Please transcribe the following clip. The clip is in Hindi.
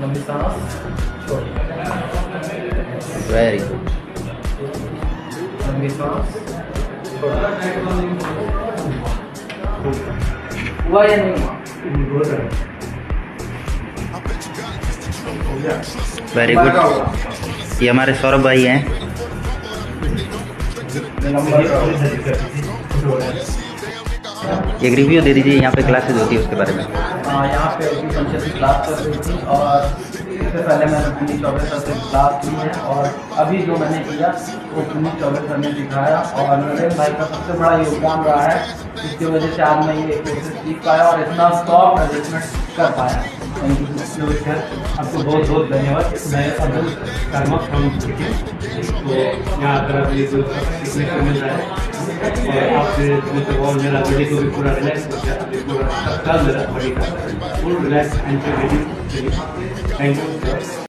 लंबी सांस छोड़िए। Very good. लंबी सांस छोड़िए। हुआ या नहीं हुआ? Very good. ये हमारे सौरभ भाई हैं। एक रिव्यू दे दीजिए, यहाँ पे क्लासेस होती है उसके बारे में। यहाँ पे पंचायत की क्लास कर रही थी और इससे पहले मैंने पुनीत चौबे सर से क्लास की है और अभी जो मैंने किया वो पुनीत चौबे सर ने सिखाया और नरेंद्र भाई का सबसे बड़ा योगदान रहा है, जिसकी वजह से आज मैं ये कोर्सेज सीख पाया और इतना सॉफ्ट एडजस्टमेंट कर पाया। आपको बहुत बहुत धन्यवाद। मैं अब्दुल शर्मा फ्रॉम सिक्किम। तो यहाँ आकर अभी सीखने को मिल रहा है और आपसे और मेरा बॉडी को भी पूरा रिलैक्स हो गया। अभी पूरा तत्काल मेरा बॉडी का full relax and thank you.